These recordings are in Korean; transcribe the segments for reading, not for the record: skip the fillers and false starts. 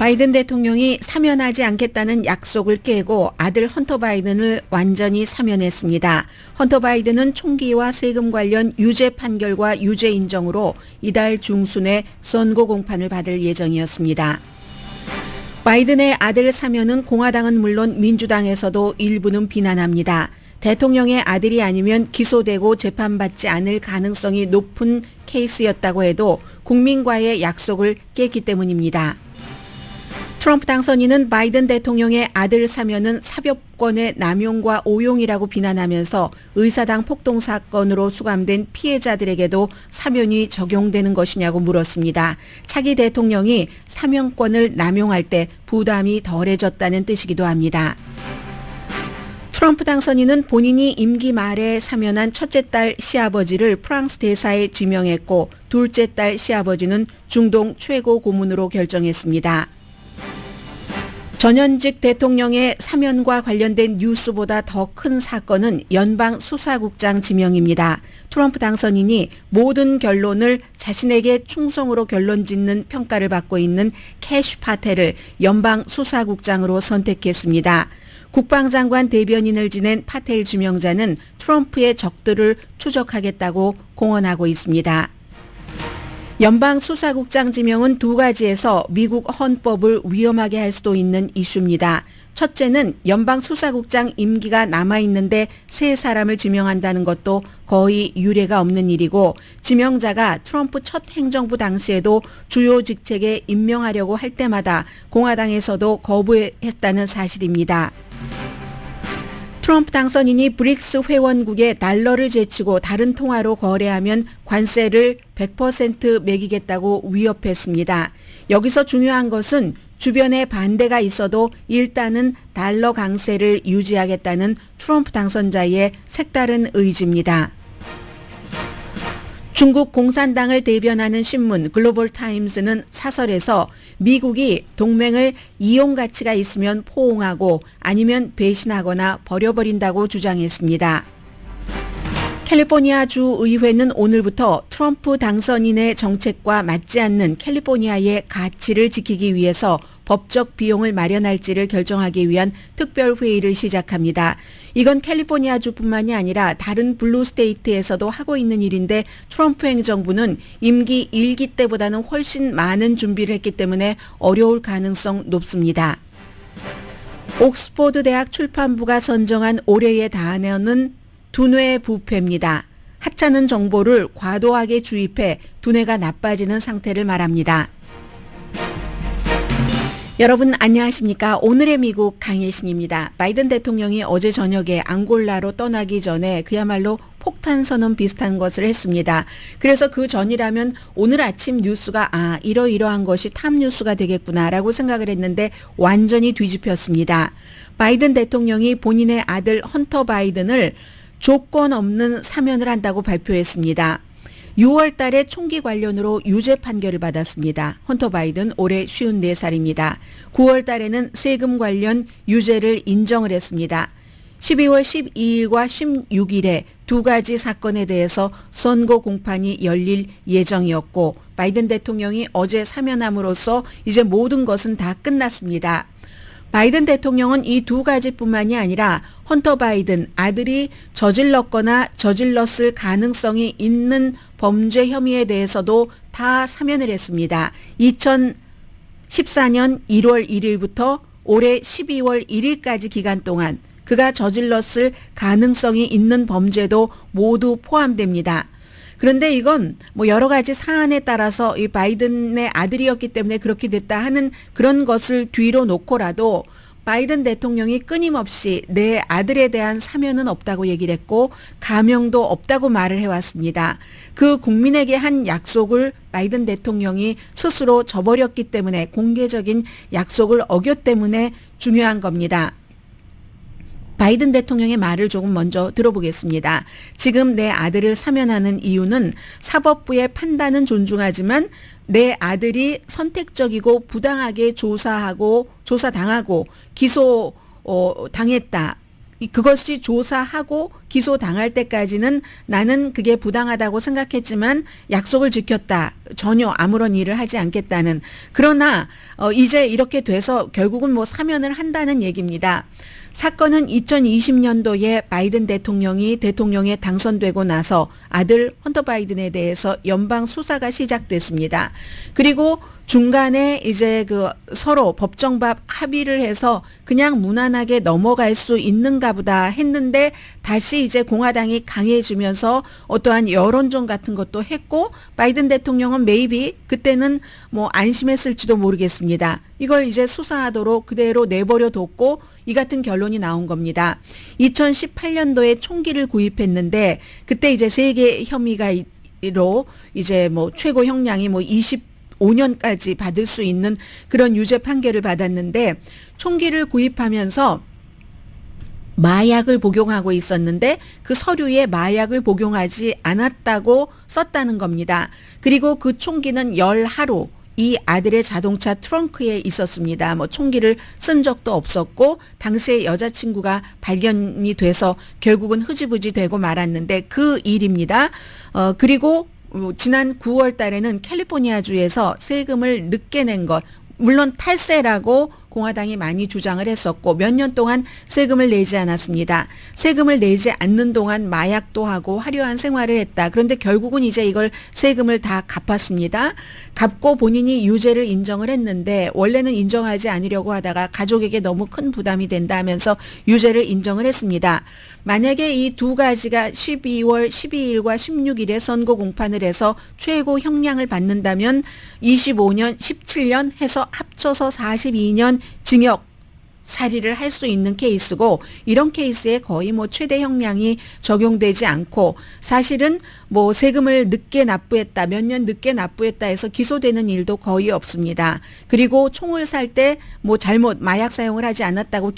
바이든 대통령이 사면하지 않겠다는 약속을 깨고 아들 헌터 바이든을 완전히 사면했습니다. 헌터 바이든은 총기와 세금 관련 유죄 판결과 유죄 인정으로 이달 중순에 선고 공판을 받을 예정이었습니다. 바이든의 아들 사면은 공화당은 물론 민주당에서도 일부는 비난합니다. 대통령의 아들이 아니면 기소되고 재판받지 않을 가능성이 높은 케이스였다고 해도 국민과의 약속을 깼기 때문입니다. 트럼프 당선인은 바이든 대통령의 아들 사면은 사법권의 남용과 오용이라고 비난하면서 의사당 폭동 사건으로 수감된 피해자들에게도 사면이 적용되는 것이냐고 물었습니다. 차기 대통령이 사면권을 남용할 때 부담이 덜해졌다는 뜻이기도 합니다. 트럼프 당선인은 본인이 임기 말에 사면한 첫째 딸 시아버지를 프랑스 대사에 지명했고 둘째 딸 시아버지는 중동 최고 고문으로 결정했습니다. 전현직 대통령의 사면과 관련된 뉴스보다 더 큰 사건은 연방 수사국장 지명입니다. 트럼프 당선인이 모든 결론을 자신에게 충성으로 결론짓는 평가를 받고 있는 캐시 파텔을 연방 수사국장으로 선택했습니다. 국방장관 대변인을 지낸 파텔 지명자는 트럼프의 적들을 추적하겠다고 공언하고 있습니다. 연방 수사국장 지명은 두 가지에서 미국 헌법을 위험하게 할 수도 있는 이슈입니다. 첫째는 연방 수사국장 임기가 남아있는데 세 사람을 지명한다는 것도 거의 유례가 없는 일이고 지명자가 트럼프 첫 행정부 당시에도 주요 직책에 임명하려고 할 때마다 공화당에서도 거부했다는 사실입니다. 트럼프 당선인이 브릭스 회원국에 달러를 제치고 다른 통화로 거래하면 관세를 100% 매기겠다고 위협했습니다. 여기서 중요한 것은 주변에 반대가 있어도 일단은 달러 강세를 유지하겠다는 트럼프 당선자의 색다른 의지입니다. 중국 공산당을 대변하는 신문 글로벌 타임스는 사설에서 미국이 동맹을 이용 가치가 있으면 포옹하고 아니면 배신하거나 버려버린다고 주장했습니다. 캘리포니아주 의회는 오늘부터 트럼프 당선인의 정책과 맞지 않는 캘리포니아의 가치를 지키기 위해서 법적 비용을 마련할지를 결정하기 위한 특별회의를 시작합니다. 이건 캘리포니아주뿐만이 아니라 다른 블루 스테이트에서도 하고 있는 일인데 트럼프 행정부는 임기 1기 때보다는 훨씬 많은 준비를 했기 때문에 어려울 가능성 높습니다. 옥스포드 대학 출판부가 선정한 올해의 단어는 두뇌 부패입니다. 하찮은 정보를 과도하게 주입해 두뇌가 나빠지는 상태를 말합니다. 여러분 안녕하십니까? 오늘의 미국 강예신입니다. 바이든 대통령이 어제 저녁에 앙골라로 떠나기 전에 그야말로 폭탄 선언 비슷한 것을 했습니다. 그래서 그 전이라면 오늘 아침 뉴스가 이러이러한 것이 탑 뉴스가 되겠구나라고 생각을 했는데 완전히 뒤집혔습니다. 바이든 대통령이 본인의 아들 헌터 바이든을 조건 없는 사면을 한다고 발표했습니다. 6월 달에 총기 관련으로 유죄 판결을 받았습니다. 헌터 바이든 올해 54살입니다. 9월 달에는 세금 관련 유죄를 인정을 했습니다. 12월 12일과 16일에 두 가지 사건에 대해서 선고 공판이 열릴 예정이었고 바이든 대통령이 어제 사면함으로써 이제 모든 것은 다 끝났습니다. 바이든 대통령은 이 두 가지뿐만이 아니라 헌터 바이든 아들이 저질렀거나 저질렀을 가능성이 있는 범죄 혐의에 대해서도 다 사면을 했습니다. 2014년 1월 1일부터 올해 12월 1일까지 기간 동안 그가 저질렀을 가능성이 있는 범죄도 모두 포함됩니다. 그런데 이건 여러 가지 사안에 따라서 이 바이든의 아들이었기 때문에 그렇게 됐다 하는 그런 것을 뒤로 놓고라도 바이든 대통령이 끊임없이 내 아들에 대한 사면은 없다고 얘기를 했고 감형도 없다고 말을 해왔습니다. 그 국민에게 한 약속을 바이든 대통령이 스스로 저버렸기 때문에 공개적인 약속을 어겼기 때문에 중요한 겁니다. 바이든 대통령의 말을 조금 먼저 들어보겠습니다. 지금 내 아들을 사면하는 이유는 사법부의 판단은 존중하지만 내 아들이 선택적이고 부당하게 조사당하고 기소 당했다. 그것이 조사하고 기소당할 때까지는 나는 그게 부당하다고 생각했지만 약속을 지켰다. 전혀 아무런 일을 하지 않겠다는. 그러나 이제 이렇게 돼서 결국은 뭐 사면을 한다는 얘기입니다. 사건은 2020년도에 바이든 대통령이 대통령에 당선되고 나서 아들 헌터 바이든에 대해서 연방 수사가 시작됐습니다. 그리고 중간에 이제 그 서로 법정밥 합의를 해서 그냥 무난하게 넘어갈 수 있는가 보다 했는데 다시 이제 공화당이 강해지면서 어떠한 여론전 같은 것도 했고 바이든 대통령은 maybe 그때는 뭐 안심했을지도 모르겠습니다. 이걸 이제 수사하도록 그대로 내버려 뒀고 이 같은 결론이 나온 겁니다. 2018년도에 총기를 구입했는데 그때 이제 세계 혐의가로 이제 뭐 최고 형량이 뭐 25년까지 받을 수 있는 그런 유죄 판결을 받았는데 총기를 구입하면서 마약을 복용하고 있었는데 그 서류에 마약을 복용하지 않았다고 썼다는 겁니다. 그리고 그 총기는 10하루 이 아들의 자동차 트렁크에 있었습니다. 뭐 총기를 쓴 적도 없었고 당시에 여자친구가 발견이 돼서 결국은 흐지부지 되고 말았는데 그 일입니다. 그리고 지난 9월 달에는 캘리포니아주에서 세금을 늦게 낸 것, 물론 탈세라고 공화당이 많이 주장을 했었고 몇 년 동안 세금을 내지 않았습니다. 세금을 내지 않는 동안 마약도 하고 화려한 생활을 했다. 그런데 결국은 이제 이걸 세금을 다 갚았습니다. 갚고 본인이 유죄를 인정을 했는데 원래는 인정하지 않으려고 하다가 가족에게 너무 큰 부담이 된다 하면서 유죄를 인정을 했습니다. 만약에 이 두 가지가 12월 12일과 16일에 선고 공판을 해서 최고 형량을 받는다면 25년, 17년 해서 합쳐서 42년 징역 살이를 할 수 있는 케이스고 이런 케이스에 거의 뭐 최대 형량이 적용되지 않고 사실은 뭐 세금을 늦게 납부했다 몇 년 늦게 납부했다 해서 기소되는 일도 거의 없습니다. 그리고 총을 살 때 뭐 잘못 마약 사용을 하지 않았다고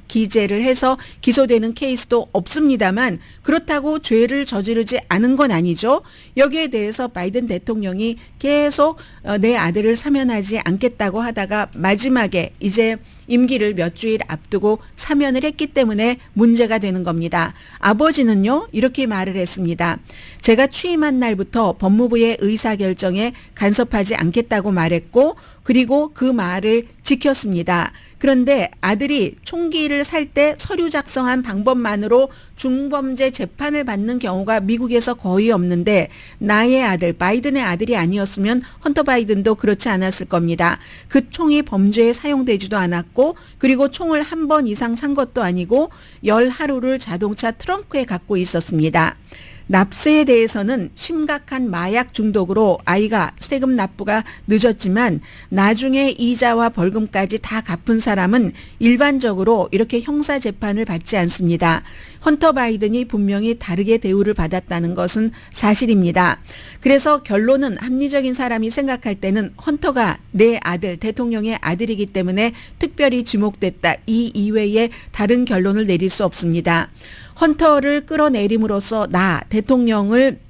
기재를 해서 기소되는 케이스도 없습니다만 그렇다고 죄를 저지르지 않은 건 아니죠. 여기에 대해서 바이든 대통령이 계속 내 아들을 사면하지 않겠다고 하다가 마지막에 이제 임기를 몇 주일 앞두고 사면을 했기 때문에 문제가 되는 겁니다. 아버지는요 이렇게 말을 했습니다. 제가 취임한 날부터 법무부의 의사결정에 간섭하지 않겠다고 말했고 그리고 그 말을 지켰습니다. 그런데 아들이 총기를 살 때 서류 작성한 방법만으로 중범죄 재판을 받는 경우가 미국에서 거의 없는데 나의 아들 바이든의 아들이 아니었으면 헌터 바이든도 그렇지 않았을 겁니다. 그 총이 범죄에 사용되지도 않았고 그리고 총을 한 번 이상 산 것도 아니고 10하루를 자동차 트렁크에 갖고 있었습니다. 납세에 대해서는 심각한 마약 중독으로 아이가 세금 납부가 늦었지만 나중에 이자와 벌금까지 다 갚은 사람은 일반적으로 이렇게 형사 재판을 받지 않습니다. 헌터 바이든이 분명히 다르게 대우를 받았다는 것은 사실입니다. 그래서 결론은 합리적인 사람이 생각할 때는 헌터가 내 아들, 대통령의 아들이기 때문에 특별히 지목됐다. 이 이외에 다른 결론을 내릴 수 없습니다. 헌터를 끌어내림으로써 나 대통령을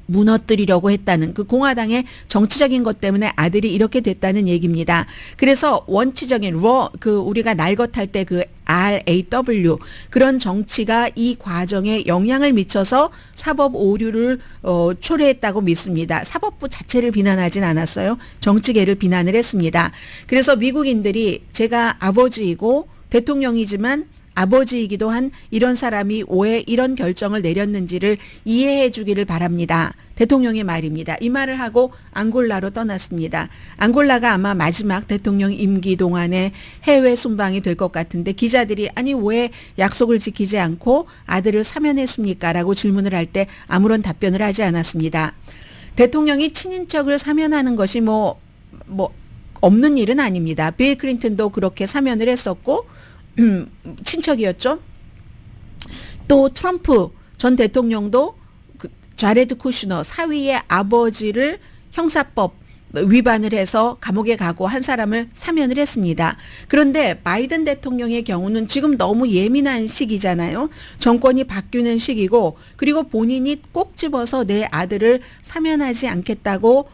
무너뜨리려고 했다는 그 공화당의 정치적인 것 때문에 아들이 이렇게 됐다는 얘기입니다. 그래서 원치적인 우리가 날것할 때 그 RAW 그런 정치가 이 과정에 영향을 미쳐서 사법 오류를 초래했다고 믿습니다. 사법부 자체를 비난하진 않았어요. 정치계를 비난을 했습니다. 그래서 미국인들이 제가 아버지이고 대통령이지만 아버지이기도 한 이런 사람이 왜 이런 결정을 내렸는지를 이해해 주기를 바랍니다. 대통령의 말입니다. 이 말을 하고 앙골라로 떠났습니다. 앙골라가 아마 마지막 대통령 임기 동안에 해외 순방이 될 것 같은데 기자들이 아니 왜 약속을 지키지 않고 아들을 사면했습니까? 라고 질문을 할 때 아무런 답변을 하지 않았습니다. 대통령이 친인척을 사면하는 것이 뭐 없는 일은 아닙니다. 빌 클린턴도 그렇게 사면을 했었고 친척이었죠. 또 트럼프 전 대통령도 자레드 쿠슈너 사위의 아버지를 형사법 위반을 해서 감옥에 가고 한 사람을 사면을 했습니다. 그런데 바이든 대통령의 경우는 지금 너무 예민한 시기잖아요. 정권이 바뀌는 시기고 그리고 본인이 꼭 집어서 내 아들을 사면하지 않겠다고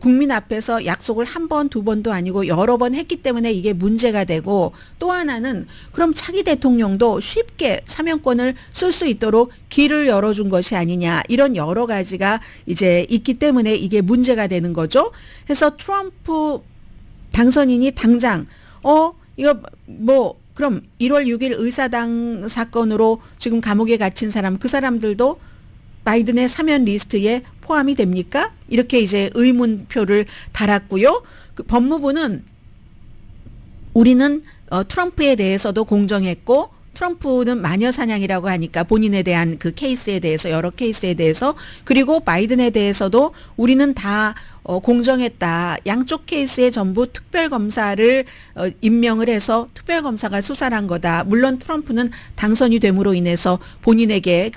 국민 앞에서 약속을 한 번, 두 번도 아니고 여러 번 했기 때문에 이게 문제가 되고, 또 하나는 그럼 차기 대통령도 쉽게 사면권을 쓸 수 있도록 길을 열어준 것이 아니냐, 이런 여러 가지가 이제 있기 때문에 이게 문제가 되는 거죠. 그래서 트럼프 당선인이 당장 이거 뭐 그럼 1월 6일 의사당 사건으로 지금 감옥에 갇힌 사람, 그 사람들도 바이든의 사면 리스트에 포함이 됩니까? 이렇게 이제 의문표를 달았고요. 그 법무부는 우리는 트럼프에 대해서도 공정했고, 트럼프는 마녀 사냥이라고 하니까 본인에 대한 그 케이스에 대해서, 여러 케이스에 대해서, 그리고 바이든에 대해서도 우리는 다 공정했다. 양쪽 케이스에 전부 특별검사를 임명을 해서 특별검사가 수사를 한 거다. 물론 트럼프는 당선이 됨으로 인해서 본인에게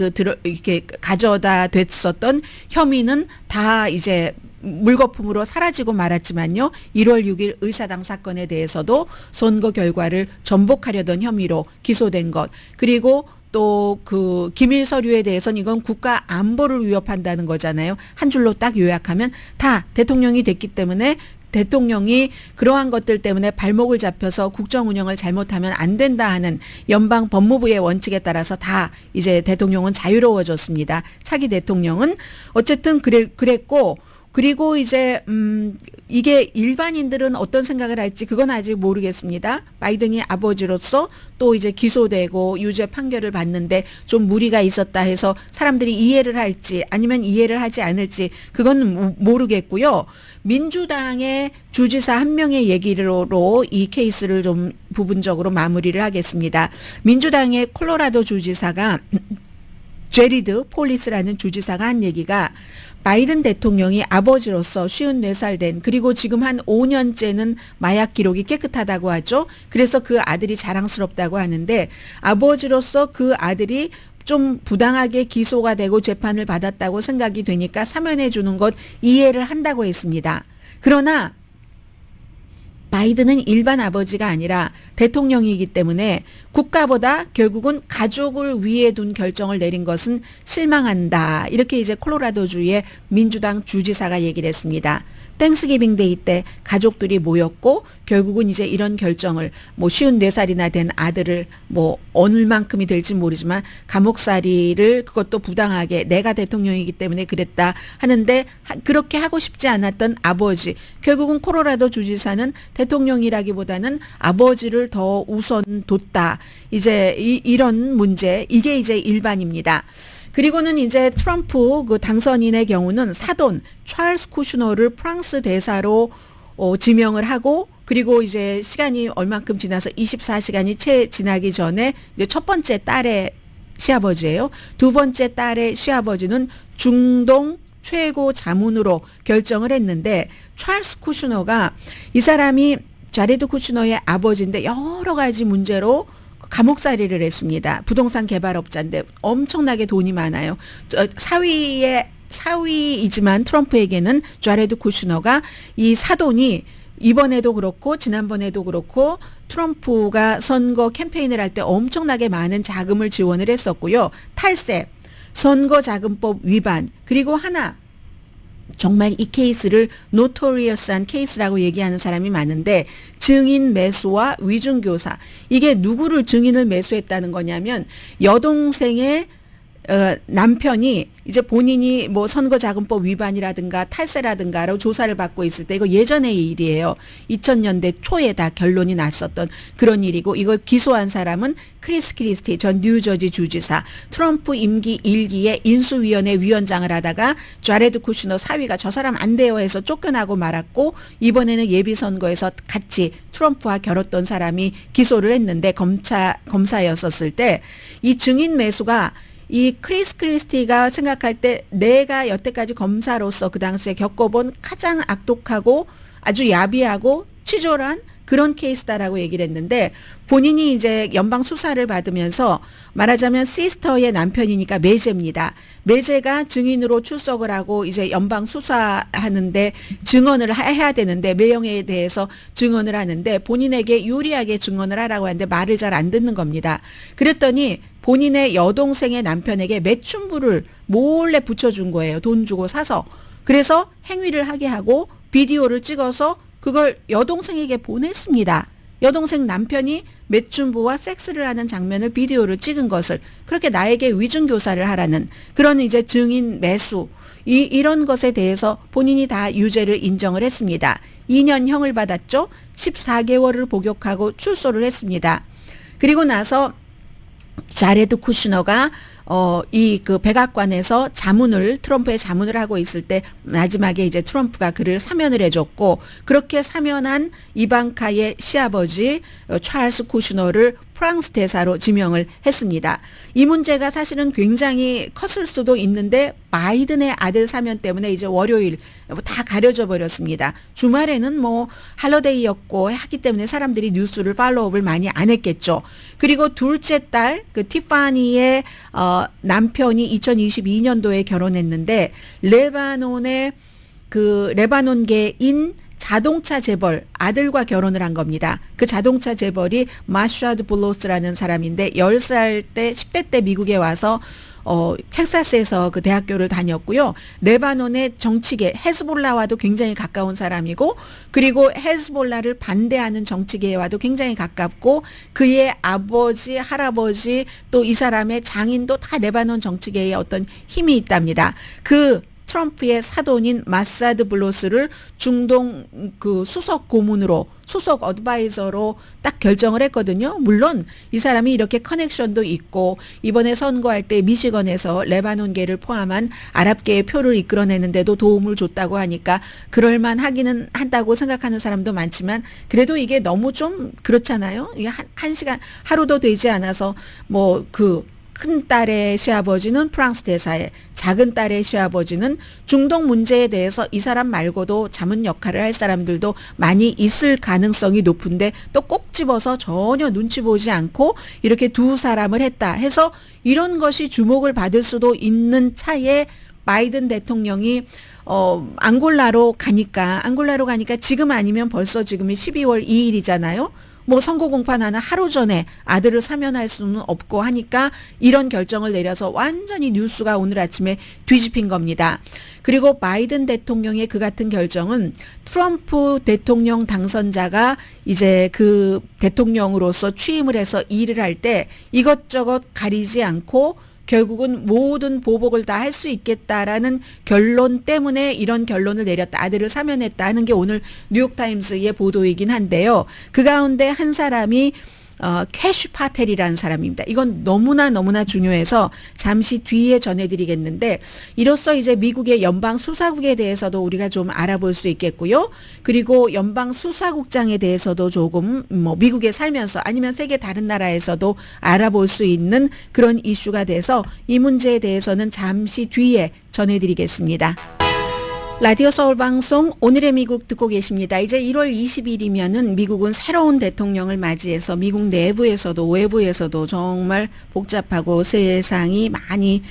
이렇게 가져다 됐었던 혐의는 다 이제 물거품으로 사라지고 말았지만요. 1월 6일 의사당 사건에 대해서도 선거 결과를 전복하려던 혐의로 기소된 것. 그리고 또 그 기밀 서류에 대해서는 이건 국가 안보를 위협한다는 거잖아요. 한 줄로 딱 요약하면 다 대통령이 됐기 때문에, 대통령이 그러한 것들 때문에 발목을 잡혀서 국정 운영을 잘못하면 안 된다 하는 연방 법무부의 원칙에 따라서 다 이제 대통령은 자유로워졌습니다. 차기 대통령은 어쨌든 그랬고, 그리고 이제 이게 일반인들은 어떤 생각을 할지 그건 아직 모르겠습니다. 바이든이 아버지로서 또 이제 기소되고 유죄 판결을 받는데 좀 무리가 있었다 해서 사람들이 이해를 할지 아니면 이해를 하지 않을지 그건 모르겠고요. 민주당의 주지사 한 명의 얘기로 이 케이스를 좀 부분적으로 마무리를 하겠습니다. 민주당의 콜로라도 주지사가 제리드 폴리스라는 주지사가 한 얘기가, 바이든 대통령이 아버지로서 54살 된, 그리고 지금 한 5년째는 마약 기록이 깨끗하다고 하죠. 그래서 그 아들이 자랑스럽다고 하는데, 아버지로서 그 아들이 좀 부당하게 기소가 되고 재판을 받았다고 생각이 되니까 사면해 주는 것 이해를 한다고 했습니다. 그러나 바이든은 일반 아버지가 아니라 대통령이기 때문에 국가보다 결국은 가족을 위에 둔 결정을 내린 것은 실망한다. 이렇게 이제 콜로라도주의 민주당 주지사가 얘기를 했습니다. 땡스기빙 데이 때 가족들이 모였고 결국은 이제 이런 결정을, 뭐 54살이나 된 아들을 뭐 얼만큼이 될지 모르지만 감옥살이를 그것도 부당하게 내가 대통령이기 때문에 그랬다 하는데, 그렇게 하고 싶지 않았던 아버지, 결국은 콜로라도 주지사는 대통령이라기보다는 아버지를 더 우선 뒀다. 이제 이런 문제, 이게 이제 일반입니다. 그리고는 이제 트럼프 그 당선인의 경우는 사돈 찰스 쿠슈너를 프랑스 대사로 지명을 하고, 그리고 이제 시간이 얼만큼 지나서 24시간이 채 지나기 전에 이제 첫 번째 딸의 시아버지예요. 두 번째 딸의 시아버지는 중동 최고 자문으로 결정을 했는데, 찰스 쿠슈너가, 이 사람이 자레드 쿠슈너의 아버지인데 여러 가지 문제로 감옥살이를 했습니다. 부동산 개발업자인데 엄청나게 돈이 많아요. 사위이지만 트럼프에게는 자레드 쿠슈너가, 이 사돈이 이번에도 그렇고 지난번에도 그렇고 트럼프가 선거 캠페인을 할 때 엄청나게 많은 자금을 지원을 했었고요. 탈세, 선거자금법 위반, 그리고 하나, 정말 이 케이스를 노토리어스한 케이스라고 얘기하는 사람이 많은데, 증인 매수와 위중교사. 이게 누구를 증인을 매수했다는 거냐면, 여동생의 남편이 이제 본인이 뭐 선거자금법 위반이라든가 탈세라든가로 조사를 받고 있을 때, 이거 예전의 일이에요. 2000년대 초에 다 결론이 났었던 그런 일이고, 이걸 기소한 사람은 크리스 크리스티 전 뉴저지 주지사, 트럼프 임기 1기에 인수위원회 위원장을 하다가 자레드 쿠슈너 사위가 저 사람 안 돼요 해서 쫓겨나고 말았고, 이번에는 예비선거에서 같이 트럼프와 겨뤘던 사람이 기소를 했는데, 검사였었을 때 이 증인 매수가, 이 크리스 크리스티가 생각할 때 내가 여태까지 검사로서 그 당시에 겪어본 가장 악독하고 아주 야비하고 치졸한 그런 케이스다라고 얘기를 했는데, 본인이 이제 연방 수사를 받으면서 말하자면 시스터의 남편이니까 매제입니다. 매제가 증인으로 출석을 하고 이제 연방 수사하는데 증언을 해야 되는데, 매형에 대해서 증언을 하는데 본인에게 유리하게 증언을 하라고 하는데 말을 잘 안 듣는 겁니다. 그랬더니 본인의 여동생의 남편에게 매춘부를 몰래 붙여준 거예요. 돈 주고 사서. 그래서 행위를 하게 하고 비디오를 찍어서 그걸 여동생에게 보냈습니다. 여동생 남편이 매춘부와 섹스를 하는 장면을 비디오를 찍은 것을 그렇게 나에게 위증교사를 하라는 그런 이제 증인 매수 이런 것에 대해서 본인이 다 유죄를 인정을 했습니다. 2년형을 받았죠. 14개월을 복역하고 출소를 했습니다. 그리고 나서 자레드 쿠슈너가 이 그 백악관에서 트럼프의 자문을 하고 있을 때 마지막에 이제 트럼프가 그를 사면을 해줬고 그렇게 사면한 이방카의 시아버지 찰스 쿠슈너를 프랑스 대사로 지명을 했습니다. 이 문제가 사실은 굉장히 컸을 수도 있는데 바이든의 아들 사면 때문에 이제 월요일 다 가려져 버렸습니다. 주말에는 뭐 할러데이였고 하기 때문에 사람들이 뉴스를 팔로우업을 많이 안 했겠죠. 그리고 둘째 딸 그 티파니의 남편이 2022년도에 결혼했는데 레바논의 그 레바논계인 자동차 재벌 아들과 결혼을 한 겁니다. 그 자동차 재벌이 마샤드 블로스라는 사람인데 10살 때 10대 때 미국에 와서 텍사스에서 그 대학교를 다녔고요. 레바논의 정치계 헤즈볼라와도 굉장히 가까운 사람이고 그리고 헤즈볼라를 반대하는 정치계와도 굉장히 가깝고 그의 아버지, 할아버지 또 이 사람의 장인도 다 레바논 정치계에 어떤 힘이 있답니다. 그 트럼프의 사돈인 마사드 블로스를 중동 그 수석 고문으로 수석 어드바이저로 딱 결정을 했거든요. 물론 이 사람이 이렇게 커넥션도 있고 이번에 선거할 때 미시건에서 레바논계를 포함한 아랍계의 표를 이끌어내는데도 도움을 줬다고 하니까 그럴만 하기는 한다고 생각하는 사람도 많지만 그래도 이게 너무 좀 그렇잖아요. 이게 한 시간 하루도 되지 않아서 뭐 큰 딸의 시아버지는 프랑스 대사에 작은 딸의 시아버지는 중동 문제에 대해서 이 사람 말고도 자문 역할을 할 사람들도 많이 있을 가능성이 높은데 또 꼭 집어서 전혀 눈치 보지 않고 이렇게 두 사람을 했다 해서 이런 것이 주목을 받을 수도 있는 차에 바이든 대통령이 앙골라로 가니까 지금 아니면 벌써 지금이 12월 2일이잖아요. 뭐 선거 공판하는 하루 전에 아들을 사면할 수는 없고 하니까 이런 결정을 내려서 완전히 뉴스가 오늘 아침에 뒤집힌 겁니다. 그리고 바이든 대통령의 그 같은 결정은 트럼프 대통령 당선자가 이제 그 대통령으로서 취임을 해서 일을 할 때 이것저것 가리지 않고 결국은 모든 보복을 다 할 수 있겠다라는 결론 때문에 이런 결론을 내렸다. 아들을 사면했다 하는 게 오늘 뉴욕타임스의 보도이긴 한데요. 그 가운데 한 사람이 캐시 파텔이라는 사람입니다. 이건 너무나 중요해서 잠시 뒤에 전해드리겠는데 이로써 이제 미국의 연방수사국에 대해서도 우리가 좀 알아볼 수 있겠고요. 그리고 연방수사국장에 대해서도 조금 뭐 미국에 살면서 아니면 세계 다른 나라에서도 알아볼 수 있는 그런 이슈가 돼서 이 문제에 대해서는 잠시 뒤에 전해드리겠습니다. 라디오 서울 방송 오늘의 미국 듣고 계십니다. 이제 1월 20일이면은 미국은 새로운 대통령을 맞이해서 미국 내부에서도 외부에서도 정말 복잡하고 세상이 많이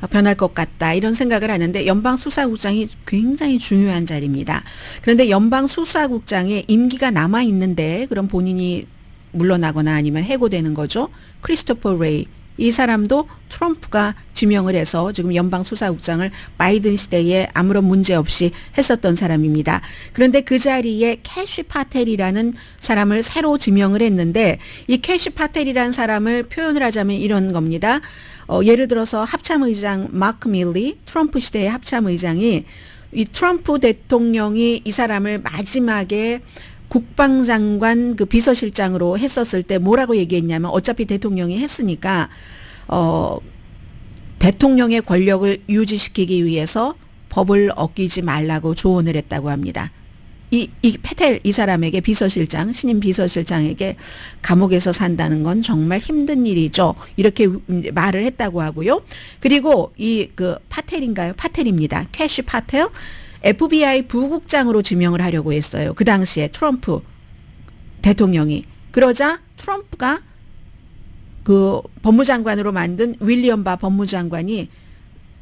변할 것 같다 이런 생각을 하는데 연방수사국장이 굉장히 중요한 자리입니다. 그런데 연방수사국장의 임기가 남아 있는데 그럼 본인이 물러나거나 아니면 해고되는 거죠. 크리스토퍼 레이 이 사람도 트럼프가 지명을 해서 지금 연방수사국장을 바이든 시대에 아무런 문제 없이 했었던 사람입니다. 그런데 그 자리에 캐시 파텔이라는 사람을 새로 지명을 했는데 이 캐시 파텔이라는 사람을 표현을 하자면 이런 겁니다. 예를 들어서 합참의장 마크 밀리 트럼프 시대의 합참의장이 이 트럼프 대통령이 이 사람을 마지막에 국방장관 그 비서실장으로 했었을 때 뭐라고 얘기했냐면 어차피 대통령이 했으니까 대통령의 권력을 유지시키기 위해서 법을 어기지 말라고 조언을 했다고 합니다. 이 페텔 이 사람에게 비서실장 신임 비서실장에게 감옥에서 산다는 건 정말 힘든 일이죠. 이렇게 말을 했다고 하고요. 그리고 이 그 파텔입니다. 캐시 파텔 FBI 부국장으로 지명을 하려고 했어요. 그 당시에 트럼프 대통령이. 그러자 트럼프가 그 법무장관으로 만든 윌리엄 바 법무장관이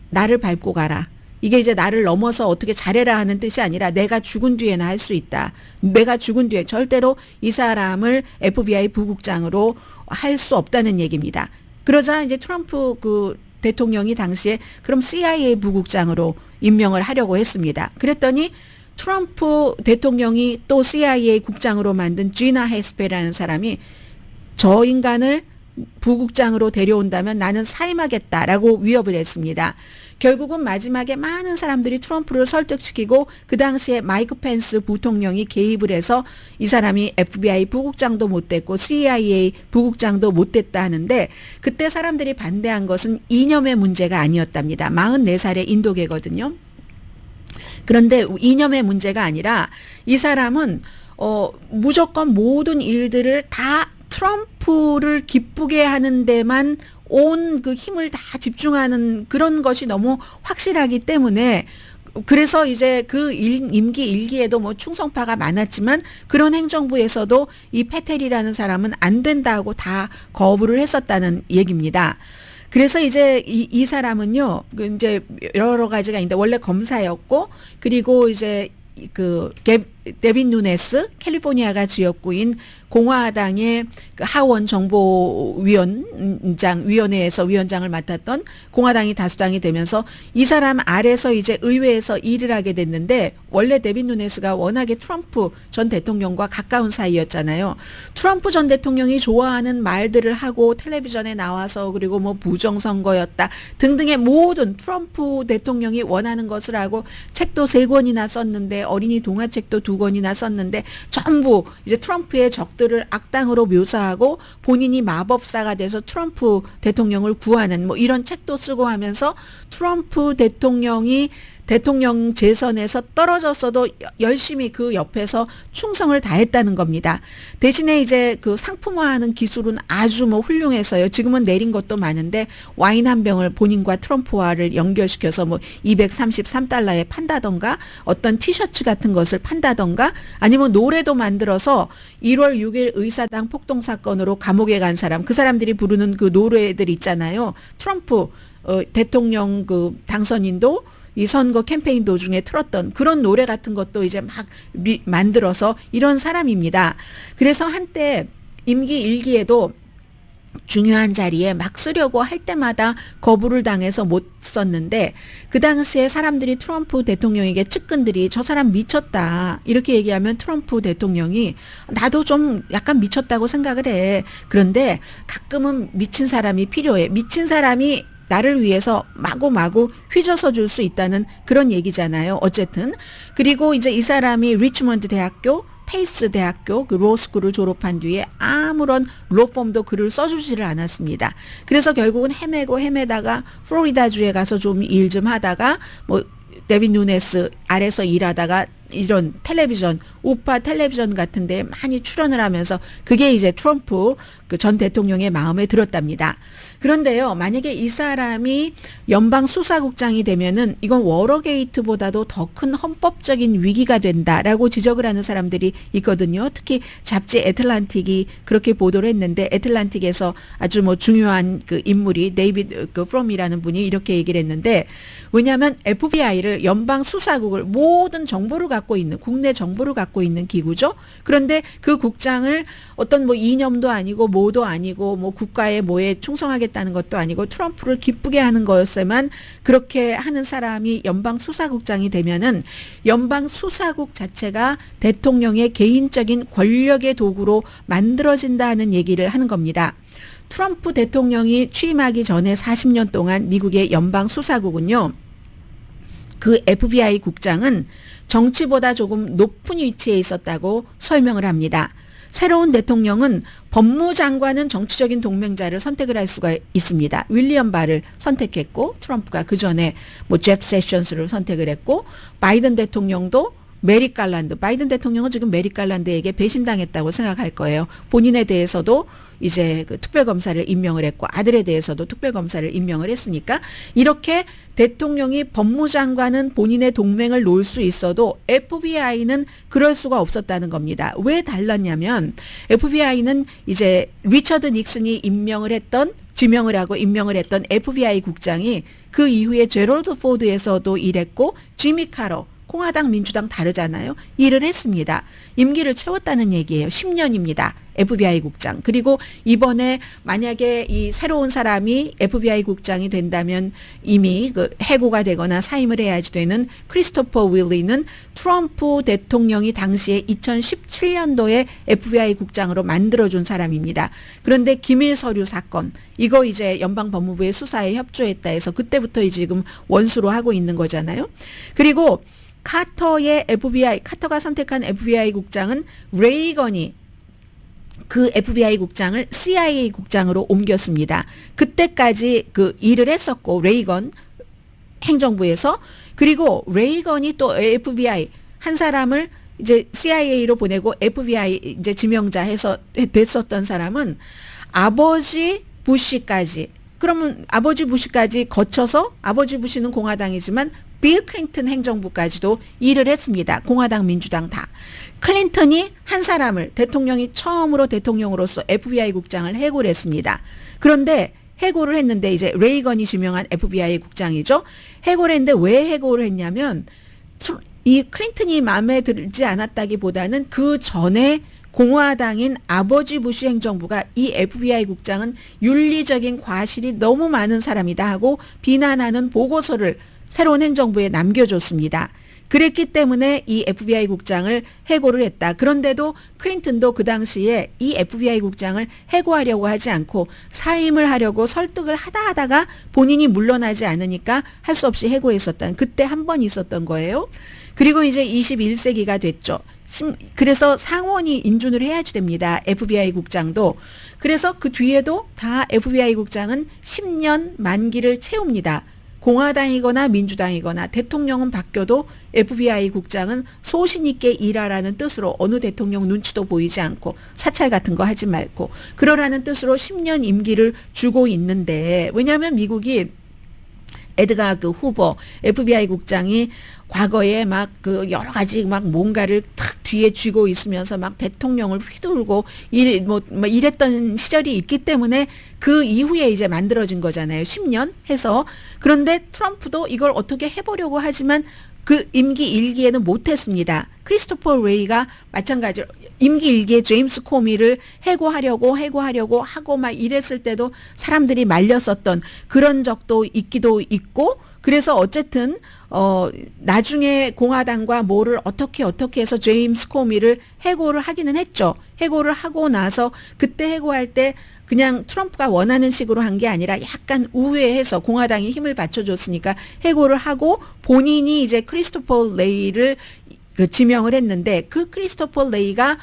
나를 밟고 가라. 이게 이제 나를 넘어서 어떻게 잘해라 하는 뜻이 아니라 내가 죽은 뒤에나 할 수 있다. 내가 죽은 뒤에 절대로 이 사람을 FBI 부국장으로 할 수 없다는 얘기입니다. 그러자 이제 트럼프 그 대통령이 당시에 그럼 CIA 부국장으로 임명을 하려고 했습니다. 그랬더니 트럼프 대통령이 또 CIA 국장으로 만든 지나 헤스페라는 사람이 저 인간을 부국장으로 데려온다면 나는 사임하겠다라고 위협을 했습니다. 결국은 마지막에 많은 사람들이 트럼프를 설득시키고 그 당시에 마이크 펜스 부통령이 개입을 해서 이 사람이 FBI 부국장도 못 됐고 CIA 부국장도 못 됐다 하는데 그때 사람들이 반대한 것은 이념의 문제가 아니었답니다. 44살의 인도계거든요. 그런데 이념의 문제가 아니라 이 사람은 무조건 모든 일들을 다 트럼프를 기쁘게 하는 데만 온 그 힘을 다 집중하는 그런 것이 너무 확실하기 때문에 그래서 이제 그 임기 일기에도 뭐 충성파가 많았지만 그런 행정부에서도 이 패텔이라는 사람은 안 된다고 다 거부를 했었다는 얘기입니다. 그래서 이제 이 사람은요, 이제 여러 가지가 있는데 원래 검사였고 그리고 이제 그 데빈 누네스 캘리포니아가 지역구인 공화당의 그 하원 정보위원회에서 위원장을 맡았던 공화당이 다수당이 되면서 이 사람 아래서 이제 의회에서 일을 하게 됐는데 원래 데빈 누네스가 워낙에 트럼프 전 대통령과 가까운 사이였잖아요. 트럼프 전 대통령이 좋아하는 말들을 하고 텔레비전에 나와서 그리고 뭐 부정선거였다 등등의 모든 트럼프 대통령이 원하는 것을 하고 책도 3권이나 썼는데 어린이 동화책도 2권이나 썼는데 전부 이제 트럼프의 적들을 악당으로 묘사하고 본인이 마법사가 돼서 트럼프 대통령을 구하는 뭐 이런 책도 쓰고 하면서 트럼프 대통령이 대통령 재선에서 떨어졌어도 열심히 그 옆에서 충성을 다했다는 겁니다. 대신에 이제 그 상품화하는 기술은 아주 뭐 훌륭해서요. 지금은 내린 것도 많은데 와인 한 병을 본인과 트럼프와를 연결시켜서 뭐 $233에 판다던가 어떤 티셔츠 같은 것을 판다던가 아니면 노래도 만들어서 1월 6일 의사당 폭동 사건으로 감옥에 간 사람 그 사람들이 부르는 그 노래들 있잖아요. 트럼프 대통령 그 당선인도 이 선거 캠페인 도중에 틀었던 그런 노래 같은 것도 이제 막 만들어서 이런 사람입니다. 그래서 한때 임기 일기에도 중요한 자리에 막 쓰려고 할 때마다 거부를 당해서 못 썼는데 그 당시에 사람들이 트럼프 대통령에게 측근들이 저 사람 미쳤다 이렇게 얘기하면 트럼프 대통령이 나도 좀 약간 미쳤다고 생각을 해. 그런데 가끔은 미친 사람이 필요해. 미친 사람이 나를 위해서 마구마구 휘저서 줄 수 있다는 그런 얘기잖아요. 어쨌든. 그리고 이제 이 사람이 리치먼드 대학교, 페이스 대학교 그 로스쿨을 졸업한 뒤에 아무런 로펌도 글을 써주지를 않았습니다. 그래서 결국은 헤매다가 플로리다주에 가서 좀 일 좀 하다가 뭐 데빈 누네스 아래서 일하다가 이런 텔레비전, 우파 텔레비전 같은 데 많이 출연을 하면서 그게 이제 트럼프 그 전 대통령의 마음에 들었답니다. 그런데요, 만약에 이 사람이 연방 수사국장이 되면은 이건 워러게이트보다도 더 큰 헌법적인 위기가 된다라고 지적을 하는 사람들이 있거든요. 특히 잡지 애틀란틱이 그렇게 보도를 했는데 애틀란틱에서 아주 뭐 중요한 그 인물이 데이비드 그 프롬이라는 분이 이렇게 얘기를 했는데 왜냐하면 FBI를 연방 수사국을 모든 정보를 갖고 있는 국내 정보를 갖고 있는 기구죠. 그런데 그 국장을 어떤 뭐 이념도 아니고 뭐도 아니고 뭐 국가의 뭐에 충성하겠다는 것도 아니고 트럼프를 기쁘게 하는 거였어만 그렇게 하는 사람이 연방 수사국장이 되면은 연방 수사국 자체가 대통령의 개인적인 권력의 도구로 만들어진다는 얘기를 하는 겁니다. 트럼프 대통령이 취임하기 전에 40년 동안 미국의 연방 수사국은요. 그 FBI 국장은 정치보다 조금 높은 위치에 있었다고 설명을 합니다. 새로운 대통령은 법무장관은 정치적인 동맹자를 선택을 할 수가 있습니다. 윌리엄 바를 선택했고 트럼프가 그 전에 뭐 제프 세션스를 선택을 했고 바이든 대통령도 메릭 갈란드, 바이든 대통령은 지금 메릭 갈란드에게 배신당했다고 생각할 거예요. 본인에 대해서도 이제 그 특별검사를 임명을 했고 아들에 대해서도 특별검사를 임명을 했으니까 이렇게 대통령이 법무장관은 본인의 동맹을 놓을 수 있어도 FBI는 그럴 수가 없었다는 겁니다. 왜 달랐냐면 FBI는 이제 리처드 닉슨이 지명을 하고 임명을 했던 FBI 국장이 그 이후에 제럴드 포드에서도 일했고 지미 카러 공화당 민주당 다르잖아요. 일을 했습니다. 임기를 채웠다는 얘기예요. 10년입니다. FBI 국장. 그리고 이번에 만약에 이 새로운 사람이 FBI 국장이 된다면 이미 그 해고가 되거나 사임을 해야지 되는 크리스토퍼 윌리는 트럼프 대통령이 당시에 2017년도에 FBI 국장으로 만들어준 사람입니다. 그런데 기밀 서류 사건, 이거 이제 연방법무부의 수사에 협조했다 해서 그때부터 지금 원수로 하고 있는 거잖아요. 그리고 카터가 선택한 FBI 국장은 레이건이 그 FBI 국장을 CIA 국장으로 옮겼습니다. 그때까지 그 일을 했었고, 레이건 행정부에서. 그리고 레이건이 또 FBI 한 사람을 이제 CIA로 보내고 FBI 이제 지명자 해서 됐었던 사람은 아버지 부시까지, 그러면 아버지 부시까지 거쳐서, 아버지 부시는 공화당이지만 빌 클린턴 행정부까지도 일을 했습니다. 공화당, 민주당 다. 클린턴이 한 사람을, 대통령이 처음으로 대통령으로서 FBI 국장을 해고를 했습니다. 그런데 해고를 했는데 이제 레이건이 지명한 FBI 국장이죠. 해고를 했는데 왜 해고를 했냐면 이 클린턴이 마음에 들지 않았다기보다는 그 전에 공화당인 아버지 부시 행정부가 이 FBI 국장은 윤리적인 과실이 너무 많은 사람이다 하고 비난하는 보고서를 새로운 행정부에 남겨줬습니다. 그랬기 때문에 이 FBI 국장을 해고를 했다. 그런데도 클린턴도 그 당시에 이 FBI 국장을 해고하려고 하지 않고 사임을 하려고 설득을 하다가 본인이 물러나지 않으니까 할 수 없이 해고했었던, 그때 한 번 있었던 거예요. 그리고 이제 21세기가 됐죠. 그래서 상원이 인준을 해야지 됩니다. FBI 국장도. 그래서 그 뒤에도 다 FBI 국장은 10년 만기를 채웁니다. 공화당이거나 민주당이거나 대통령은 바뀌어도 FBI 국장은 소신 있게 일하라는 뜻으로, 어느 대통령 눈치도 보이지 않고 사찰 같은 거 하지 말고 그러라는 뜻으로 10년 임기를 주고 있는데, 왜냐하면 미국이 에드가 그 후보 FBI 국장이 과거에 막 그 여러 가지 막 뭔가를 탁 뒤에 쥐고 있으면서 막 대통령을 휘두르고 이랬던 시절이 있기 때문에 그 이후에 이제 만들어진 거잖아요. 10년 해서. 그런데 트럼프도 이걸 어떻게 해보려고 하지만 그 임기 1기에는 못했습니다. 크리스토퍼 레이가 마찬가지로 임기 1기에 제임스 코미를 해고하려고 하고 막 이랬을 때도 사람들이 말렸었던 그런 적도 있기도 있고, 그래서 어쨌든 나중에 공화당과 뭐를 어떻게 해서 제임스 코미를 해고를 하기는 했죠. 해고를 하고 나서 그때 해고할 때 그냥 트럼프가 원하는 식으로 한 게 아니라 약간 우회해서 공화당이 힘을 받쳐줬으니까 해고를 하고 본인이 이제 크리스토퍼 레이를 그 지명을 했는데, 그 크리스토퍼 레이가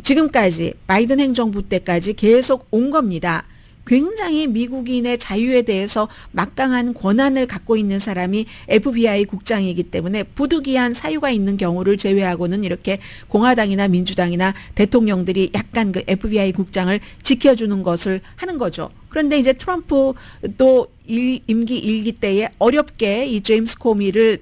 지금까지 바이든 행정부 때까지 계속 온 겁니다. 굉장히 미국인의 자유에 대해서 막강한 권한을 갖고 있는 사람이 FBI 국장이기 때문에 부득이한 사유가 있는 경우를 제외하고는 이렇게 공화당이나 민주당이나 대통령들이 약간 그 FBI 국장을 지켜주는 것을 하는 거죠. 그런데 이제 트럼프도 임기 1기 때에 어렵게 이 제임스 코미를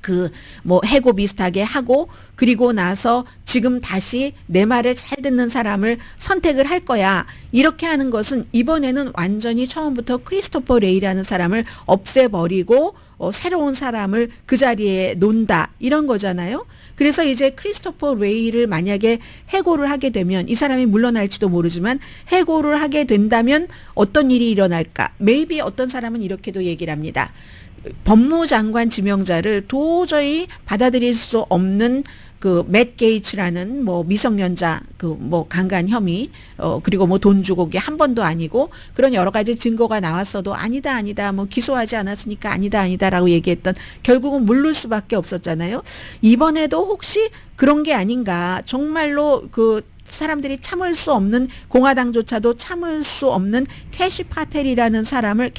그 뭐 해고 비슷하게 하고, 그리고 나서 지금 다시 내 말을 잘 듣는 사람을 선택을 할 거야. 이렇게 하는 것은 이번에는 완전히 처음부터 크리스토퍼 레이라는 사람을 없애버리고 새로운 사람을 그 자리에 놓는다, 이런 거잖아요. 그래서 이제 크리스토퍼 레이를 만약에 해고를 하게 되면, 이 사람이 물러날지도 모르지만 해고를 하게 된다면 어떤 일이 일어날까? maybe 어떤 사람은 이렇게도 얘기를 합니다. 법무장관 지명자를 도저히 받아들일 수 없는 그 맷 게이츠라는 뭐 미성년자 그 뭐 강간 혐의 그리고 뭐 돈 주고 게 한 번도 아니고 그런 여러 가지 증거가 나왔어도 아니다 뭐 기소하지 않았으니까 아니다라고 얘기했던, 결국은 물를 수밖에 없었잖아요. 이번에도 혹시 그런 게 아닌가, 정말로 그 사람들이 참을 수 없는, 공화당조차도 참을 수 없는 캐시 파텔이라는 사람을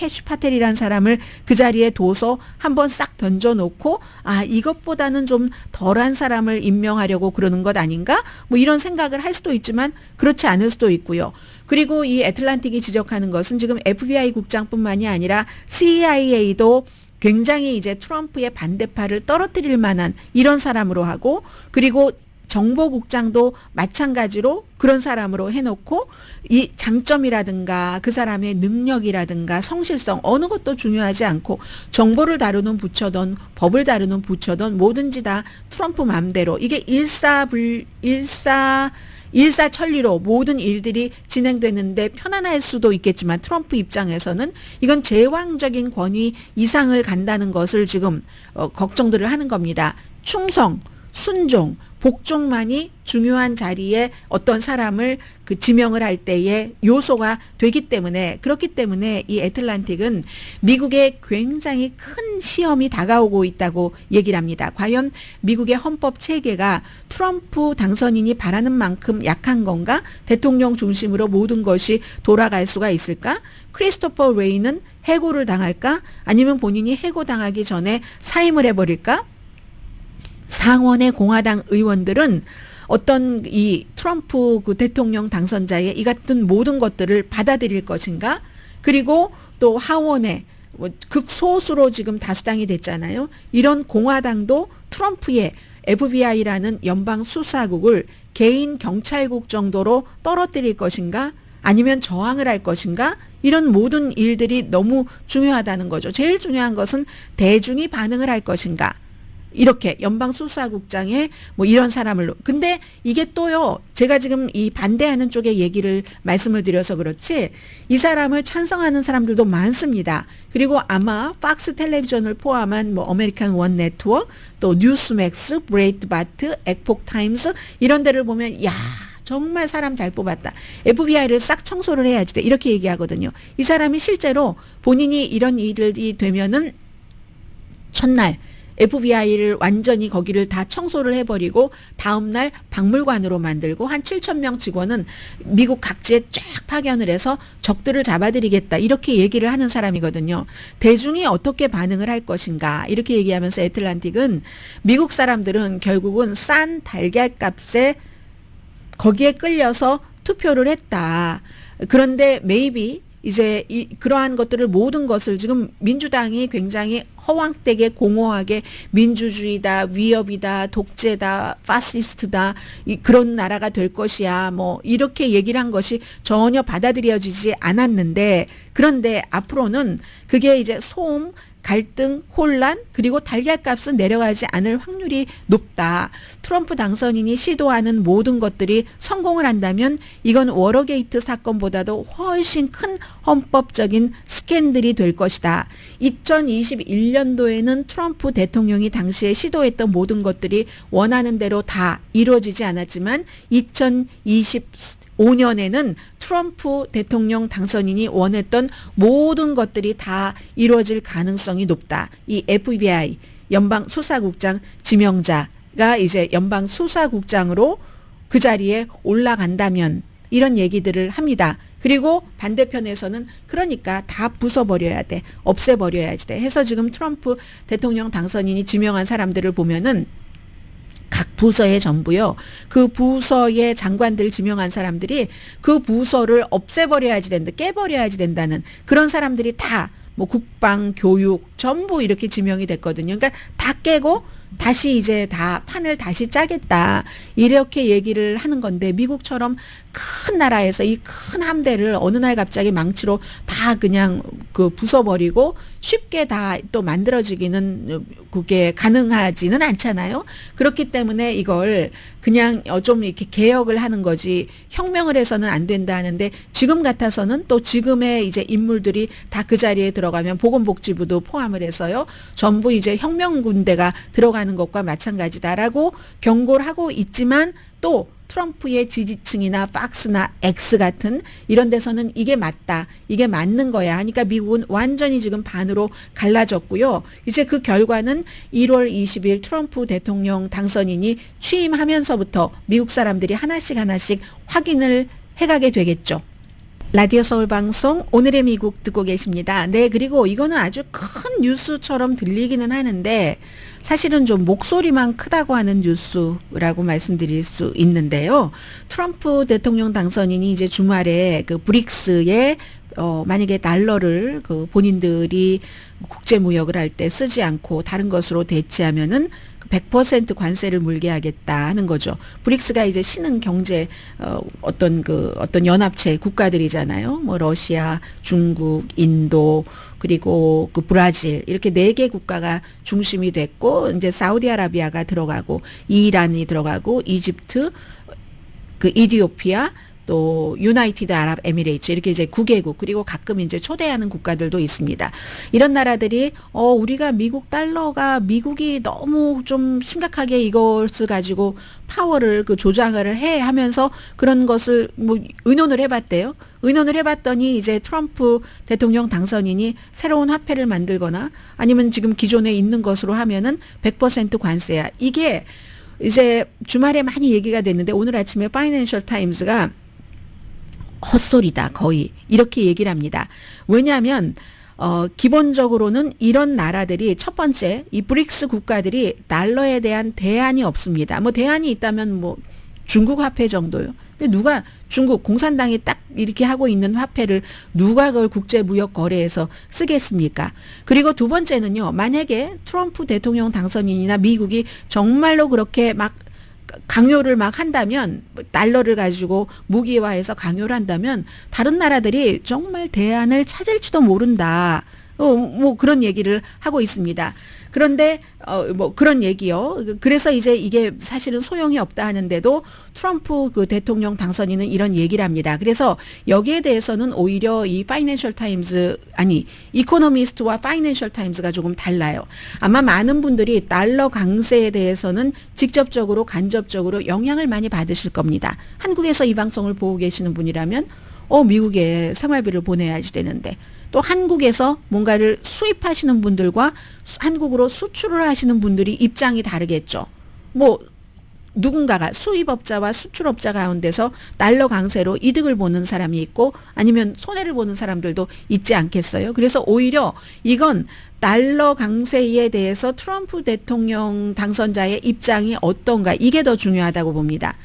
그 자리에 둬서 한번 싹 던져놓고, 아 이것보다는 좀 덜한 사람을 임명하려고 그러는 것 아닌가, 뭐 이런 생각을 할 수도 있지만 그렇지 않을 수도 있고요. 그리고 이 애틀란틱이 지적하는 것은 지금 FBI 국장뿐만이 아니라 CIA도 굉장히 이제 트럼프의 반대파를 떨어뜨릴 만한 이런 사람으로 하고, 그리고 정보국장도 마찬가지로 그런 사람으로 해놓고, 이 장점이라든가 그 사람의 능력이라든가 성실성 어느 것도 중요하지 않고, 정보를 다루는 부처든 법을 다루는 부처든 뭐든지 다 트럼프 맘대로, 이게 일사천리로 모든 일들이 진행되는데 편안할 수도 있겠지만 트럼프 입장에서는 이건 제왕적인 권위 이상을 간다는 것을 지금 걱정들을 하는 겁니다. 충성, 순종, 복종만이 중요한 자리에 어떤 사람을 그 지명을 할 때의 요소가 되기 때문에, 그렇기 때문에 이 애틀란틱은 미국에 굉장히 큰 시험이 다가오고 있다고 얘기를 합니다. 과연 미국의 헌법 체계가 트럼프 당선인이 바라는 만큼 약한 건가? 대통령 중심으로 모든 것이 돌아갈 수가 있을까? 크리스토퍼 레이는 해고를 당할까? 아니면 본인이 해고당하기 전에 사임을 해버릴까? 상원의 공화당 의원들은 어떤 이 트럼프 그 대통령 당선자의 이 같은 모든 것들을 받아들일 것인가? 그리고 또 하원의 극소수로 지금 다수당이 됐잖아요. 이런 공화당도 트럼프의 FBI라는 연방 수사국을 개인 경찰국 정도로 떨어뜨릴 것인가? 아니면 저항을 할 것인가? 이런 모든 일들이 너무 중요하다는 거죠. 제일 중요한 것은 대중이 반응을 할 것인가? 이렇게 연방수사국장에 뭐 이런 사람을, 근데 이게 또요, 제가 지금 이 반대하는 쪽의 얘기를 말씀을 드려서 그렇지 이 사람을 찬성하는 사람들도 많습니다. 그리고 아마 박스 텔레비전을 포함한 뭐 아메리칸 원 네트워크, 또 뉴스맥스, 브레이트바트, 에폭 타임스 이런 데를 보면 야, 정말 사람 잘 뽑았다. FBI를 싹 청소를 해야지 돼. 이렇게 얘기하거든요. 이 사람이 실제로 본인이 이런 일이 되면은 첫날 FBI를 완전히 거기를 다 청소를 해버리고 다음날 박물관으로 만들고 한 7,000명 직원은 미국 각지에 쫙 파견을 해서 적들을 잡아들이겠다. 이렇게 얘기를 하는 사람이거든요. 대중이 어떻게 반응을 할 것인가. 이렇게 얘기하면서 애틀란틱은 미국 사람들은 결국은 싼 달걀값에 거기에 끌려서 투표를 했다. 그런데 maybe 이제 그러한 것들을 모든 것을 지금 민주당이 굉장히 허황되게 공허하게 민주주의다, 위협이다, 독재다, 파시스트다, 그런 나라가 될 것이야, 뭐 이렇게 얘기를 한 것이 전혀 받아들여지지 않았는데, 그런데 앞으로는 그게 이제 소음, 갈등, 혼란, 그리고 달걀값은 내려가지 않을 확률이 높다. 트럼프 당선인이 시도하는 모든 것들이 성공을 한다면 이건 워터게이트 사건보다도 훨씬 큰 헌법적인 스캔들이 될 것이다. 2021년도에는 트럼프 대통령이 당시에 시도했던 모든 것들이 원하는 대로 다 이루어지지 않았지만 2025년에는 트럼프 대통령 당선인이 원했던 모든 것들이 다 이루어질 가능성이 높다. 이 FBI 연방수사국장 지명자가 이제 연방수사국장으로 그 자리에 올라간다면 이런 얘기들을 합니다. 그리고 반대편에서는 그러니까 다 부숴버려야 돼. 없애버려야지 돼. 해서 지금 트럼프 대통령 당선인이 지명한 사람들을 보면은 각 부서의 전부요. 그 부서의 장관들 지명한 사람들이 그 부서를 없애버려야지 된다. 깨버려야지 된다는 그런 사람들이 다 뭐 국방, 교육 전부 이렇게 지명이 됐거든요. 그러니까 다 깨고 다시 이제 다 판을 다시 짜겠다. 이렇게 얘기를 하는 건데 미국처럼 큰 나라에서 이 큰 함대를 어느 날 갑자기 망치로 다 그냥 그 부숴버리고 쉽게 다 또 만들어지기는 그게 가능하지는 않잖아요. 그렇기 때문에 이걸 그냥 좀 이렇게 개혁을 하는 거지 혁명을 해서는 안 된다 하는데 지금 같아서는 또 지금의 이제 인물들이 다 그 자리에 들어가면 보건복지부도 포함을 해서요. 전부 이제 혁명군대가 들어가는 것과 마찬가지다라고 경고를 하고 있지만 또 트럼프의 지지층이나 박스나 X 같은 이런 데서는 이게 맞다. 이게 맞는 거야. 그러니까 미국은 완전히 지금 반으로 갈라졌고요. 이제 그 결과는 1월 20일 트럼프 대통령 당선인이 취임하면서부터 미국 사람들이 하나씩 확인을 해가게 되겠죠. 라디오 서울 방송 오늘의 미국 듣고 계십니다. 네, 그리고 이거는 아주 큰 뉴스처럼 들리기는 하는데 사실은 좀 목소리만 크다고 하는 뉴스라고 말씀드릴 수 있는데요. 트럼프 대통령 당선인이 이제 주말에 그 브릭스에 만약에 달러를 그 본인들이 국제 무역을 할 때 쓰지 않고 다른 것으로 대체하면은 100% 관세를 물게 하겠다 하는 거죠. 브릭스가 이제 신흥 경제 어떤 연합체 국가들이잖아요. 뭐 러시아, 중국, 인도 그리고 그 브라질 이렇게 4개 국가가 중심이 됐고 이제 사우디아라비아가 들어가고 이란이 들어가고 이집트 그 이디오피아 또 유나이티드 아랍 에미레이츠 이렇게 이제 9개국 그리고 가끔 이제 초대하는 국가들도 있습니다. 이런 나라들이 우리가 미국 달러가 미국이 너무 좀 심각하게 이것을 가지고 파워를 그 조장을 해 하면서 그런 것을 뭐 의논을 해봤대요. 의논을 해봤더니 이제 트럼프 대통령 당선인이 새로운 화폐를 만들거나 아니면 지금 기존에 있는 것으로 하면은 100% 관세야. 이게 이제 주말에 많이 얘기가 됐는데 오늘 아침에 파이낸셜 타임스가 헛소리다 거의 이렇게 얘기를 합니다. 왜냐하면 기본적으로는 이런 나라들이 첫 번째 이 브릭스 국가들이 달러에 대한 대안이 없습니다. 뭐 대안이 있다면 뭐 중국 화폐 정도요. 근데 누가 중국 공산당이 딱 이렇게 하고 있는 화폐를 누가 그걸 국제무역거래에서 쓰겠습니까? 그리고 두 번째는요. 만약에 트럼프 대통령 당선인이나 미국이 정말로 그렇게 막 강요를 막 한다면 달러를 가지고 무기화해서 강요를 한다면 다른 나라들이 정말 대안을 찾을지도 모른다. 뭐 그런 얘기를 하고 있습니다. 그런데 뭐 그런 얘기요. 그래서 이제 이게 사실은 소용이 없다 하는데도 트럼프 그 대통령 당선인은 이런 얘기를 합니다. 그래서 여기에 대해서는 오히려 이 파이낸셜 타임즈 이코노미스트와 파이낸셜 타임즈가 조금 달라요. 아마 많은 분들이 달러 강세에 대해서는 직접적으로 간접적으로 영향을 많이 받으실 겁니다. 한국에서 이 방송을 보고 계시는 분이라면 미국에 생활비를 보내야지 되는데 또 한국에서 뭔가를 수입하시는 분들과 한국으로 수출을 하시는 분들이 입장이 다르겠죠. 뭐 누군가가 수입업자와 수출업자 가운데서 달러 강세로 이득을 보는 사람이 있고 아니면 손해를 보는 사람들도 있지 않겠어요. 그래서 오히려 이건 달러 강세에 대해서 트럼프 대통령 당선자의 입장이 어떤가 이게 더 중요하다고 봅니다.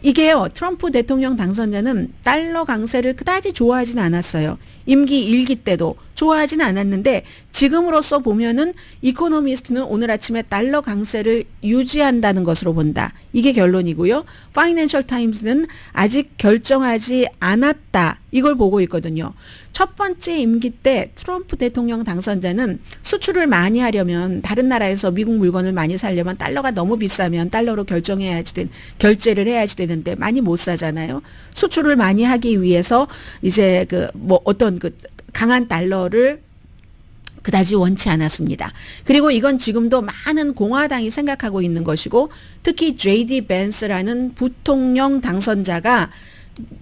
이게요. 트럼프 대통령 당선자는 달러 강세를 그다지 좋아하진 않았어요. 임기 1기 때도 좋아하지는 않았는데 지금으로서 보면은 이코노미스트는 오늘 아침에 달러 강세를 유지한다는 것으로 본다. 이게 결론이고요. 파이낸셜 타임스는 아직 결정하지 않았다. 이걸 보고 있거든요. 첫 번째 임기 때 트럼프 대통령 당선자는 수출을 많이 하려면 다른 나라에서 미국 물건을 많이 사려면 달러가 너무 비싸면 달러로 결제를 해야지 되는데 많이 못 사잖아요. 수출을 많이 하기 위해서 이제 어떤 강한 달러를 그다지 원치 않았습니다. 그리고 이건 지금도 많은 공화당이 생각하고 있는 것이고 특히 J.D. 벤스라는 부통령 당선자가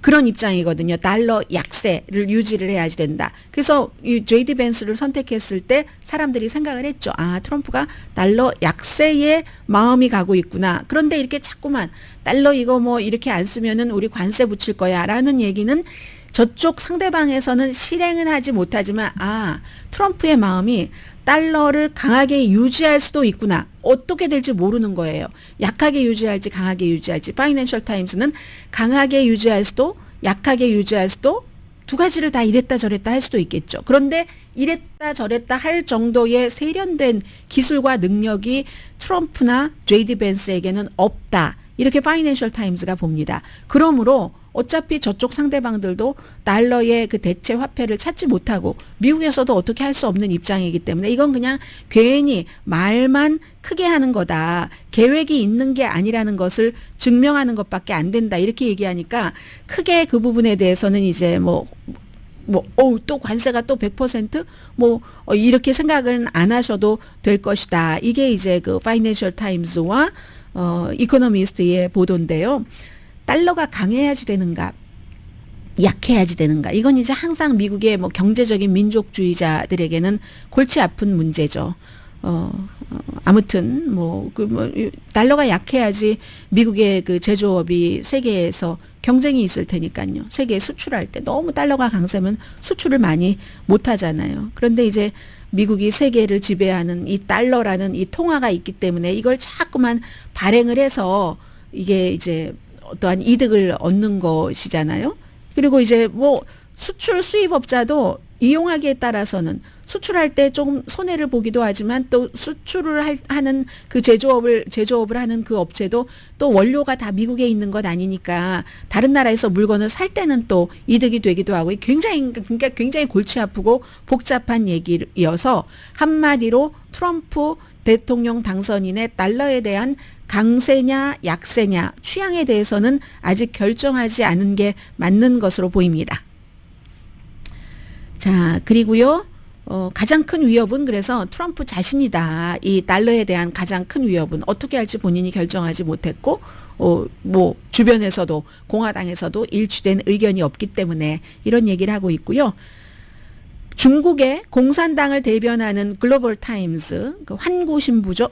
그런 입장이거든요. 달러 약세를 유지를 해야지 된다. 그래서 이 J.D. 벤스를 선택했을 때 사람들이 생각을 했죠. 트럼프가 달러 약세에 마음이 가고 있구나. 그런데 이렇게 자꾸만 달러 이거 뭐 이렇게 안 쓰면은 우리 관세 붙일 거야 라는 얘기는 저쪽 상대방에서는 실행은 하지 못하지만 트럼프의 마음이 달러를 강하게 유지할 수도 있구나. 어떻게 될지 모르는 거예요. 약하게 유지할지 강하게 유지할지. 파이낸셜 타임스는 강하게 유지할 수도 약하게 유지할 수도 두 가지를 다 이랬다 저랬다 할 수도 있겠죠. 그런데 이랬다 저랬다 할 정도의 세련된 기술과 능력이 트럼프나 J.D. 벤스에게는 없다. 이렇게 파이낸셜 타임스가 봅니다. 그러므로 어차피 저쪽 상대방들도 달러의 그 대체 화폐를 찾지 못하고 미국에서도 어떻게 할 수 없는 입장이기 때문에 이건 그냥 괜히 말만 크게 하는 거다. 계획이 있는 게 아니라는 것을 증명하는 것밖에 안 된다. 이렇게 얘기하니까 크게 그 부분에 대해서는 이제 또 관세가 또 100%? 이렇게 생각은 안 하셔도 될 것이다. 이게 이제 그 파이낸셜 타임스와 이코노미스트의 보도인데요. 달러가 강해야지 되는가, 약해야지 되는가. 이건 이제 항상 미국의 경제적인 민족주의자들에게는 골치 아픈 문제죠. 아무튼 달러가 약해야지 미국의 그 제조업이 세계에서 경쟁이 있을 테니까요. 세계에 수출할 때 너무 달러가 강세면 수출을 많이 못 하잖아요. 그런데 이제 미국이 세계를 지배하는 이 달러라는 이 통화가 있기 때문에 이걸 자꾸만 발행을 해서 이게 이제 어떠한 이득을 얻는 것이잖아요. 그리고 이제 수출 수입업자도 이용하기에 따라서는 수출할 때 조금 손해를 보기도 하지만 또 수출을 하는 그 제조업을 하는 그 업체도 또 원료가 다 미국에 있는 것 아니니까 다른 나라에서 물건을 살 때는 또 이득이 되기도 하고 굉장히 골치 아프고 복잡한 얘기여서 한마디로 트럼프 대통령 당선인의 달러에 대한 강세냐 약세냐 취향에 대해서는 아직 결정하지 않은 게 맞는 것으로 보입니다. 자, 그리고요. 가장 큰 위협은 그래서 트럼프 자신이다. 이 달러에 대한 가장 큰 위협은 어떻게 할지 본인이 결정하지 못했고 뭐 주변에서도 공화당에서도 일치된 의견이 없기 때문에 이런 얘기를 하고 있고요. 중국의 공산당을 대변하는 글로벌 타임스, 그 환구 신보죠.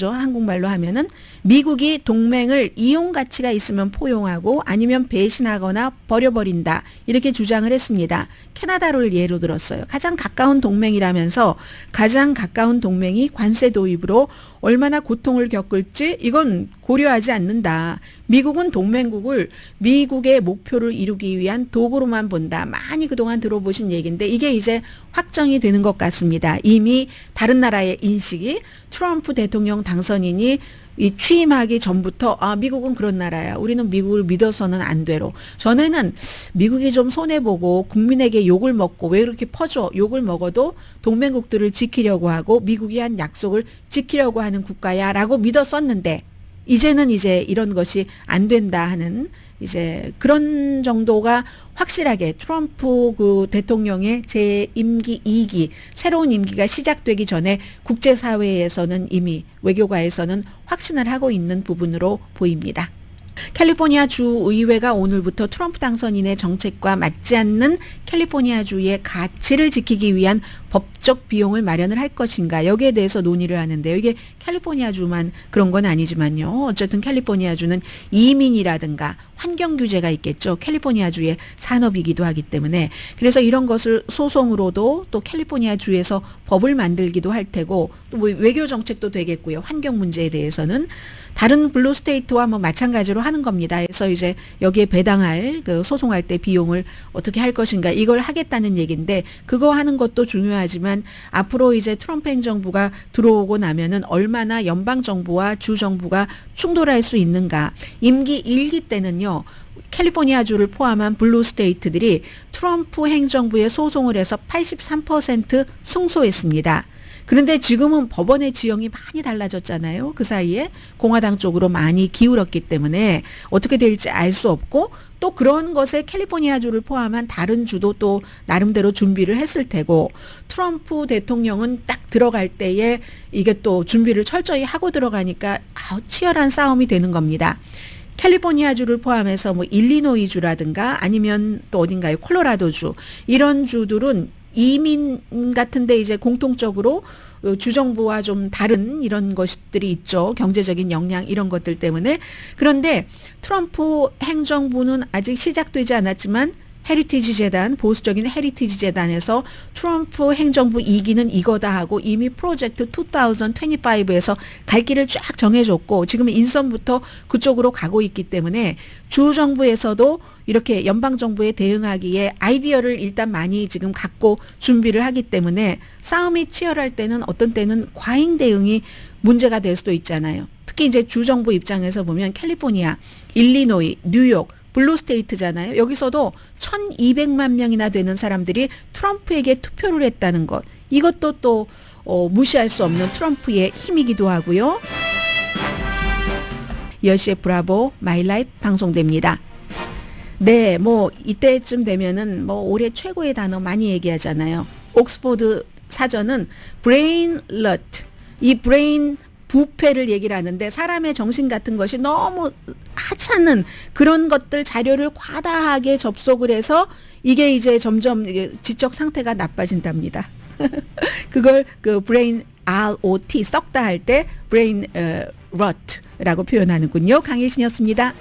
한국말로 하면은 미국이 동맹을 이용 가치가 있으면 포용하고 아니면 배신하거나 버려버린다. 이렇게 주장을 했습니다. 캐나다를 예로 들었어요. 가장 가까운 동맹이라면서 가장 가까운 동맹이 관세 도입으로 얼마나 고통을 겪을지 이건 고려하지 않는다. 미국은 동맹국을 미국의 목표를 이루기 위한 도구로만 본다. 많이 그동안 들어보신 얘기인데 이게 이제 확정이 되는 것 같습니다. 이미 다른 나라의 인식이 트럼프 대통령 당선인이 이 취임하기 전부터 미국은 그런 나라야. 우리는 미국을 믿어서는 안 되로. 전에는 미국이 좀 손해보고 국민에게 욕을 먹고 왜 그렇게 퍼줘. 욕을 먹어도 동맹국들을 지키려고 하고 미국이 한 약속을 지키려고 하는 국가야 라고 믿었었는데 이제는 이제 이런 것이 안 된다 하는 이제 그런 정도가 확실하게 트럼프 그 대통령의 제 임기 2기 새로운 임기가 시작되기 전에 국제사회에서는 이미 외교가에서는 확신을 하고 있는 부분으로 보입니다. 캘리포니아 주의회가 오늘부터 트럼프 당선인의 정책과 맞지 않는 캘리포니아주의 가치를 지키기 위한 법적 비용을 마련을 할 것인가 여기에 대해서 논의를 하는데요. 이게 캘리포니아주만 그런 건 아니지만요. 어쨌든 캘리포니아주는 이민이라든가 환경 규제가 있겠죠. 캘리포니아주의 산업이기도 하기 때문에 그래서 이런 것을 소송으로도 또 캘리포니아주에서 법을 만들기도 할 테고 또 뭐 외교 정책도 되겠고요. 환경 문제에 대해서는 다른 블루 스테이트와 뭐 마찬가지로 하는 겁니다. 그래서 이제 여기에 배당할 그 소송할 때 비용을 어떻게 할 것인가 이걸 하겠다는 얘기인데 그거 하는 것도 중요하지만 앞으로 이제 트럼프 행정부가 들어오고 나면은 얼마나 연방 정부와 주 정부가 충돌할 수 있는가. 임기 1기 때는요. 캘리포니아주를 포함한 블루 스테이트들이 트럼프 행정부에 소송을 해서 83% 승소했습니다. 그런데 지금은 법원의 지형이 많이 달라졌잖아요. 그 사이에 공화당 쪽으로 많이 기울었기 때문에 어떻게 될지 알 수 없고 또 그런 것에 캘리포니아주를 포함한 다른 주도 또 나름대로 준비를 했을 테고 트럼프 대통령은 딱 들어갈 때에 이게 또 준비를 철저히 하고 들어가니까 치열한 싸움이 되는 겁니다. 캘리포니아주를 포함해서 뭐 일리노이주라든가 아니면 또 어딘가요? 콜로라도주 이런 주들은 이민 같은데 이제 공통적으로 주정부와 좀 다른 이런 것들이 있죠. 경제적인 역량 이런 것들 때문에. 그런데 트럼프 행정부는 아직 시작되지 않았지만 헤리티지 재단, 보수적인 헤리티지 재단에서 트럼프 행정부 2기는 이거다 하고 이미 프로젝트 2025에서 갈 길을 쫙 정해줬고 지금 인선부터 그쪽으로 가고 있기 때문에 주정부에서도 이렇게 연방정부에 대응하기에 아이디어를 일단 많이 지금 갖고 준비를 하기 때문에 싸움이 치열할 때는 어떤 때는 과잉 대응이 문제가 될 수도 있잖아요. 특히 이제 주정부 입장에서 보면 캘리포니아, 일리노이, 뉴욕, 블루 스테이트잖아요. 여기서도 1200만 명이나 되는 사람들이 트럼프에게 투표를 했다는 것. 이것도 또 무시할 수 없는 트럼프의 힘이기도 하고요. 10시에 브라보 마이 라이프 방송됩니다. 네, 뭐 이때쯤 되면은 뭐 올해 최고의 단어 많이 얘기하잖아요. 옥스포드 사전은 브레인 러트. 이 브레인 부패를 얘기를 하는데 사람의 정신 같은 것이 너무 하찮은 그런 것들 자료를 과다하게 접속을 해서 이게 이제 점점 지적 상태가 나빠진답니다. 그걸 그 브레인 ROT 썩다 할 때 브레인 rot라고 표현하는군요. 강혜신이었습니다.